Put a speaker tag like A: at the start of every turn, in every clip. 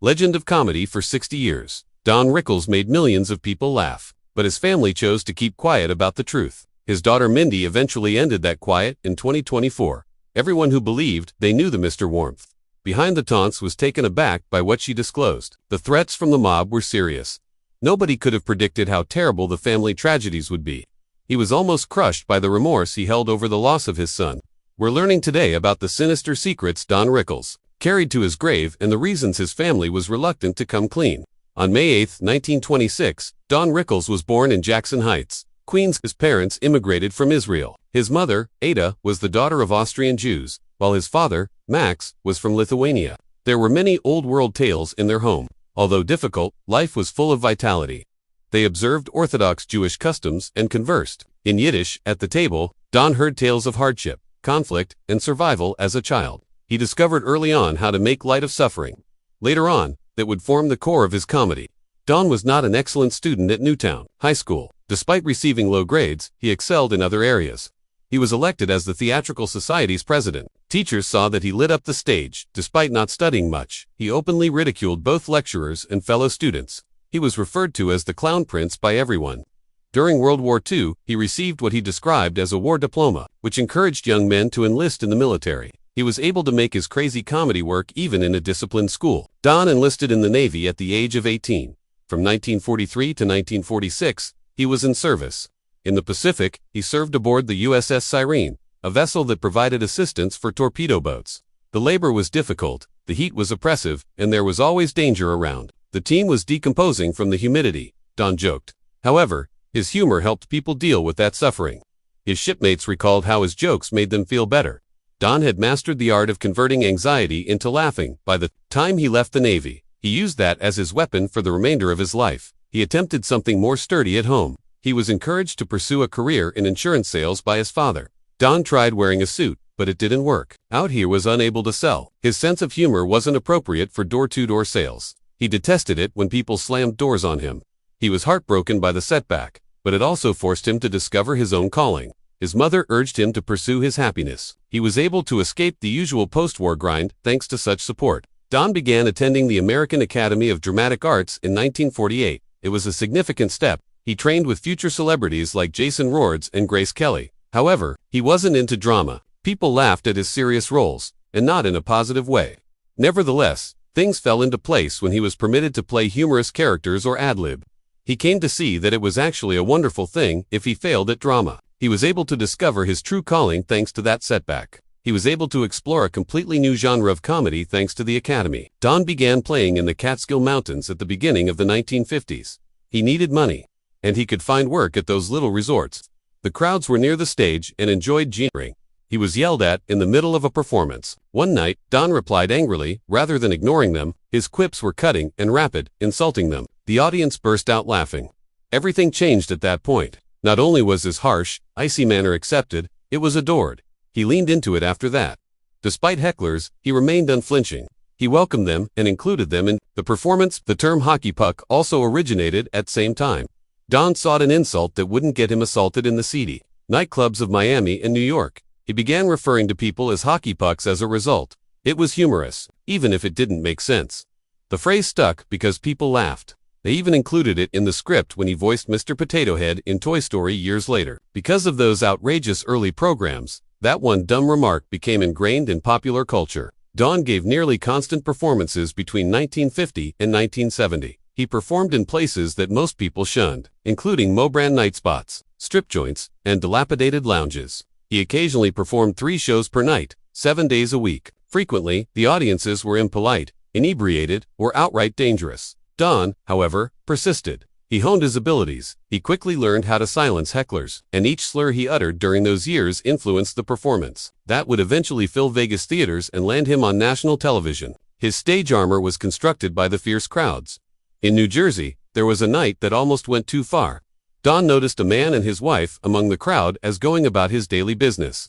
A: Legend of comedy for 60 years. Don Rickles made millions of people laugh, but his family chose to keep quiet about the truth. His daughter Mindy eventually ended that quiet in 2024. Everyone who believed they knew the Mr. Warmth behind the taunts was taken aback by what she disclosed. The threats from the mob were serious. Nobody could have predicted how terrible the family tragedies would be. He was almost crushed by the remorse he held over the loss of his son. We're learning today about the sinister secrets Don Rickles carried to his grave and the reasons his family was reluctant to come clean. On May 8, 1926, Don Rickles was born in Jackson Heights, Queens. His parents immigrated from Israel. His mother, Ada, was the daughter of Austrian Jews, while his father, Max, was from Lithuania. There were many old-world tales in their home. Although difficult, life was full of vitality. They observed Orthodox Jewish customs and conversed in Yiddish. At the table, Don heard tales of hardship, conflict, and survival as a child. He discovered early on how to make light of suffering. Later on, that would form the core of his comedy. Don was not an excellent student at Newtown High School. Despite receiving low grades, he excelled in other areas. He was elected as the Theatrical Society's president. Teachers saw that he lit up the stage. Despite not studying much, he openly ridiculed both lecturers and fellow students. He was referred to as the Clown Prince by everyone. During World War II, he received what he described as a war diploma, which encouraged young men to enlist in the military. He was able to make his crazy comedy work even in a disciplined school. Don enlisted in the Navy at the age of 18. From 1943 to 1946, he was in service. In the Pacific, he served aboard the USS Cyrene, a vessel that provided assistance for torpedo boats. The labor was difficult, the heat was oppressive, and there was always danger around. The team was decomposing from the humidity, Don joked. However, his humor helped people deal with that suffering. His shipmates recalled how his jokes made them feel better. Don had mastered the art of converting anxiety into laughing. By the time he left the Navy, he used that as his weapon for the remainder of his life. He attempted something more sturdy at home. He was encouraged to pursue a career in insurance sales by his father. Don tried wearing a suit, but it didn't work. Out here was unable to sell. His sense of humor wasn't appropriate for door-to-door sales. He detested it when people slammed doors on him. He was heartbroken by the setback, but it also forced him to discover his own calling. His mother urged him to pursue his happiness. He was able to escape the usual post-war grind thanks to such support. Don began attending the American Academy of Dramatic Arts in 1948. It was a significant step. He trained with future celebrities like Jason Rhodes and Grace Kelly. However, he wasn't into drama. People laughed at his serious roles, and not in a positive way. Nevertheless, things fell into place when he was permitted to play humorous characters or ad-lib. He came to see that it was actually a wonderful thing if he failed at drama. He was able to discover his true calling thanks to that setback. He was able to explore a completely new genre of comedy thanks to the Academy. Don began playing in the Catskill Mountains at the beginning of the 1950s. He needed money, and he could find work at those little resorts. The crowds were near the stage and enjoyed jeering. He was yelled at in the middle of a performance. One night, Don replied angrily, rather than ignoring them. His quips were cutting and rapid, insulting them. The audience burst out laughing. Everything changed at that point. Not only was his harsh, icy manner accepted, it was adored. He leaned into it after that. Despite hecklers, he remained unflinching. He welcomed them and included them in the performance. The term hockey puck also originated at same time. Don sought an insult that wouldn't get him assaulted in the seedy nightclubs of Miami and New York. He began referring to people as hockey pucks as a result. It was humorous, even if it didn't make sense. The phrase stuck because people laughed. They even included it in the script when he voiced Mr. Potato Head in Toy Story years later. Because of those outrageous early programs, that one dumb remark became ingrained in popular culture. Don gave nearly constant performances between 1950 and 1970. He performed in places that most people shunned, including Mobran night spots, strip joints, and dilapidated lounges. He occasionally performed 3 shows per night, 7 days a week. Frequently, the audiences were impolite, inebriated, or outright dangerous. Don, however, persisted. He honed his abilities. He quickly learned how to silence hecklers, and each slur he uttered during those years influenced the performance. That would eventually fill Vegas theaters and land him on national television. His stage armor was constructed by the fierce crowds. In New Jersey, there was a night that almost went too far. Don noticed a man and his wife among the crowd as going about his daily business.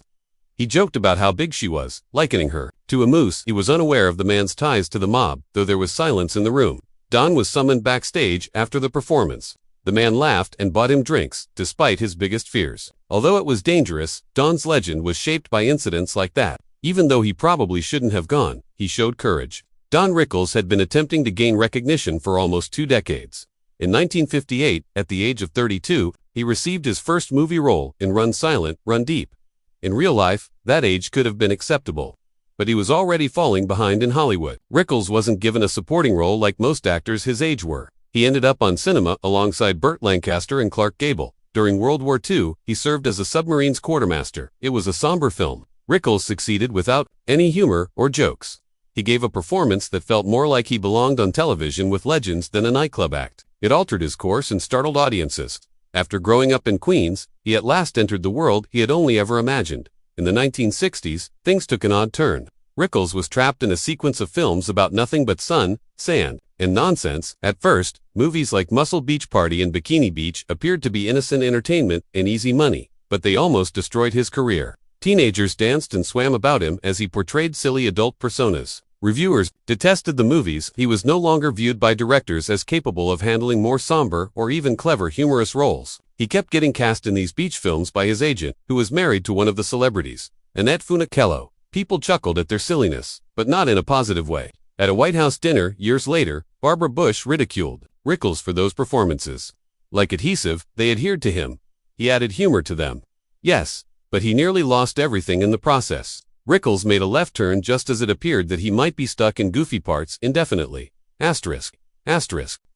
A: He joked about how big she was, likening her to a moose. He was unaware of the man's ties to the mob, though there was silence in the room. Don was summoned backstage after the performance. The man laughed and bought him drinks, despite his biggest fears. Although it was dangerous, Don's legend was shaped by incidents like that. Even though he probably shouldn't have gone, he showed courage. Don Rickles had been attempting to gain recognition for almost 2 decades. In 1958, at the age of 32, he received his first movie role in Run Silent, Run Deep. In real life, that age could have been acceptable. But he was already falling behind in Hollywood. Rickles wasn't given a supporting role like most actors his age were. He ended up on cinema alongside Burt Lancaster and Clark Gable. During World War II, he served as a submarine's quartermaster. It was a somber film. Rickles succeeded without any humor or jokes. He gave a performance that felt more like he belonged on television with legends than a nightclub act. It altered his course and startled audiences. After growing up in Queens, he at last entered the world he had only ever imagined. In the 1960s, things took an odd turn. Rickles was trapped in a sequence of films about nothing but sun, sand, and nonsense. At first, movies like Muscle Beach Party and Bikini Beach appeared to be innocent entertainment and easy money, but they almost destroyed his career. Teenagers danced and swam about him as he portrayed silly adult personas. Reviewers detested the movies. He was no longer viewed by directors as capable of handling more somber or even clever humorous roles. He kept getting cast in these beach films by his agent, who was married to one of the celebrities, Annette Funicello. People chuckled at their silliness, but not in a positive way. At a White House dinner years later, Barbara Bush ridiculed Rickles for those performances. Like adhesive, they adhered to him. He added humor to them. Yes, but he nearly lost everything in the process. Rickles made a left turn just as it appeared that he might be stuck in goofy parts indefinitely. Asterisk.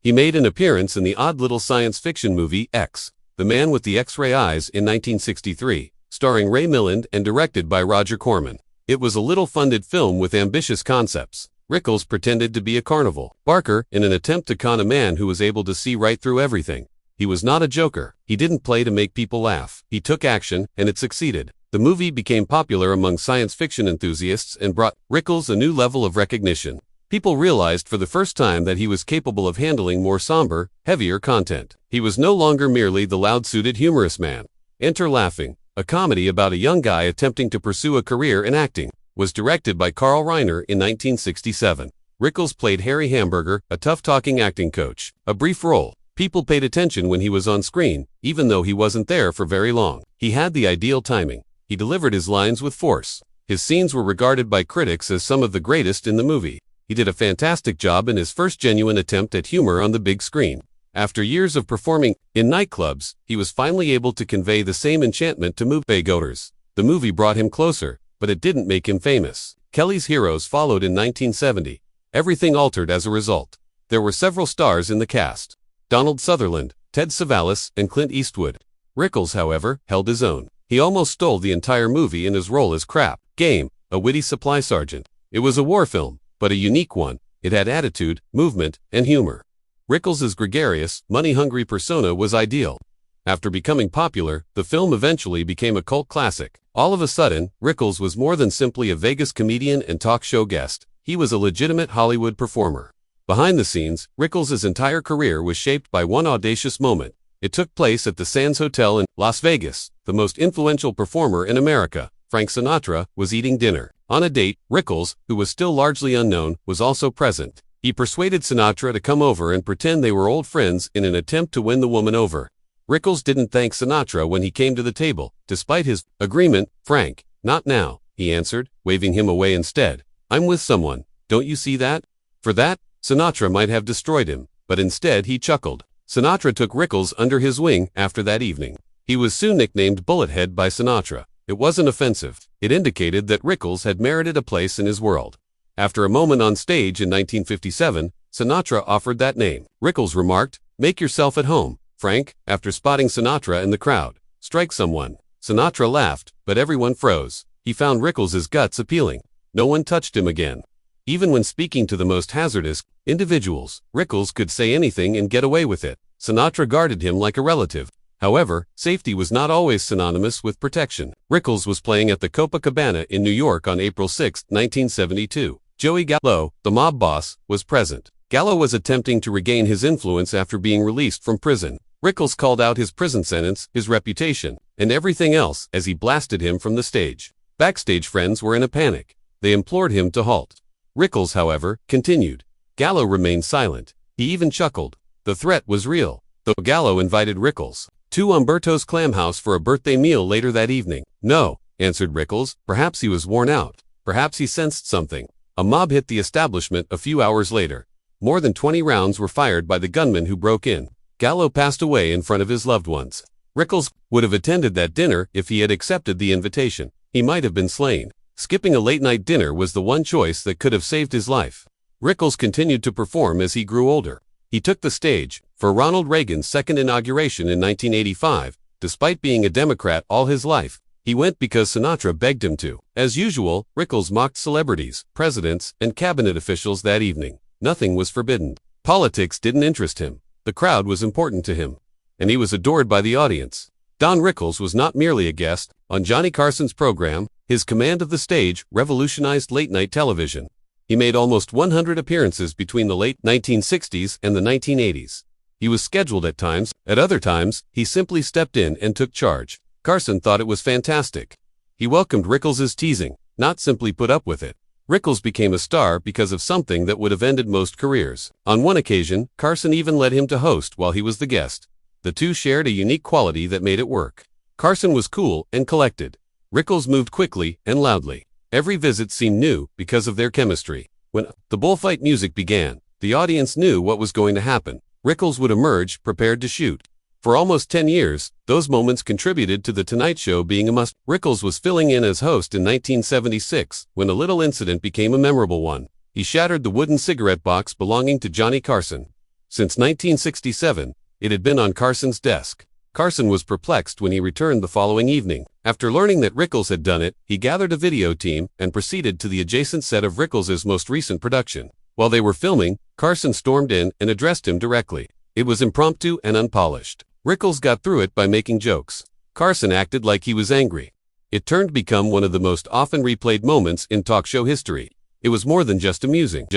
A: He made an appearance in the odd little science fiction movie X, The Man with the X-Ray Eyes in 1963, starring Ray Milland and directed by Roger Corman. It was a little-funded film with ambitious concepts. Rickles pretended to be a carnival barker in an attempt to con a man who was able to see right through everything. He was not a joker. He didn't play to make people laugh. He took action, and it succeeded. The movie became popular among science fiction enthusiasts and brought Rickles a new level of recognition. People realized for the first time that he was capable of handling more somber, heavier content. He was no longer merely the loud-suited humorous man. Enter Laughing, a comedy about a young guy attempting to pursue a career in acting, was directed by Carl Reiner in 1967. Rickles played Harry Hamburger, a tough-talking acting coach. A brief role. People paid attention when he was on screen, even though he wasn't there for very long. He had the ideal timing. He delivered his lines with force. His scenes were regarded by critics as some of the greatest in the movie. He did a fantastic job in his first genuine attempt at humor on the big screen. After years of performing in nightclubs, he was finally able to convey the same enchantment to moviegoers. The movie brought him closer, but it didn't make him famous. Kelly's Heroes followed in 1970. Everything altered as a result. There were several stars in the cast: Donald Sutherland, Ted Savalas, and Clint Eastwood. Rickles, however, held his own. He almost stole the entire movie in his role as Crap Game, a witty supply sergeant. It was a war film, but a unique one. It had attitude, movement, and humor. Rickles' gregarious, money-hungry persona was ideal. After becoming popular, the film eventually became a cult classic. All of a sudden, Rickles was more than simply a Vegas comedian and talk show guest. He was a legitimate Hollywood performer. Behind the scenes, Rickles' entire career was shaped by one audacious moment. It took place at the Sands Hotel in Las Vegas. The most influential performer in America, Frank Sinatra, was eating dinner. On a date, Rickles, who was still largely unknown, was also present. He persuaded Sinatra to come over and pretend they were old friends in an attempt to win the woman over. Rickles didn't thank Sinatra when he came to the table, despite his agreement. "Frank, not now," he answered, waving him away instead. "I'm with someone, don't you see that?" For that, Sinatra might have destroyed him, but instead he chuckled. Sinatra took Rickles under his wing after that evening. He was soon nicknamed Bullethead by Sinatra. It wasn't offensive. It indicated that Rickles had merited a place in his world. After a moment on stage in 1957, Sinatra offered that name. Rickles remarked, "Make yourself at home, Frank," after spotting Sinatra in the crowd. "Strike someone." Sinatra laughed, but everyone froze. He found Rickles' guts appealing. No one touched him again. Even when speaking to the most hazardous individuals, Rickles could say anything and get away with it. Sinatra guarded him like a relative. However, safety was not always synonymous with protection. Rickles was playing at the Copacabana in New York on April 6, 1972. Joey Gallo, the mob boss, was present. Gallo was attempting to regain his influence after being released from prison. Rickles called out his prison sentence, his reputation, and everything else as he blasted him from the stage. Backstage friends were in a panic. They implored him to halt. Rickles, however, continued. Gallo remained silent. He even chuckled. The threat was real, though Gallo invited Rickles to Umberto's Clam House for a birthday meal later that evening. "No," answered Rickles. Perhaps he was worn out. Perhaps he sensed something. A mob hit the establishment a few hours later. More than 20 rounds were fired by the gunman who broke in. Gallo passed away in front of his loved ones. Rickles would have attended that dinner if he had accepted the invitation. He might have been slain. Skipping a late-night dinner was the one choice that could have saved his life. Rickles continued to perform as he grew older. He took the stage for Ronald Reagan's second inauguration in 1985. Despite being a Democrat all his life, he went because Sinatra begged him to. As usual, Rickles mocked celebrities, presidents, and cabinet officials that evening. Nothing was forbidden. Politics didn't interest him. The crowd was important to him, and he was adored by the audience. Don Rickles was not merely a guest. On Johnny Carson's program, his command of the stage revolutionized late-night television. He made almost 100 appearances between the late 1960s and the 1980s. He was scheduled at times. At other times, he simply stepped in and took charge. Carson thought it was fantastic. He welcomed Rickles' teasing, not simply put up with it. Rickles became a star because of something that would have ended most careers. On one occasion, Carson even let him to host while he was the guest. The two shared a unique quality that made it work. Carson was cool and collected. Rickles moved quickly and loudly. Every visit seemed new because of their chemistry. When the bullfight music began, the audience knew what was going to happen. Rickles would emerge, prepared to shoot. For almost 10 years, those moments contributed to The Tonight Show being a must. Rickles was filling in as host in 1976 when a little incident became a memorable one. He shattered the wooden cigarette box belonging to Johnny Carson. Since 1967, it had been on Carson's desk. Carson was perplexed when he returned the following evening. After learning that Rickles had done it, he gathered a video team and proceeded to the adjacent set of Rickles' most recent production. While they were filming, Carson stormed in and addressed him directly. It was impromptu and unpolished. Rickles got through it by making jokes. Carson acted like he was angry. It turned to become one of the most often replayed moments in talk show history. It was more than just amusing.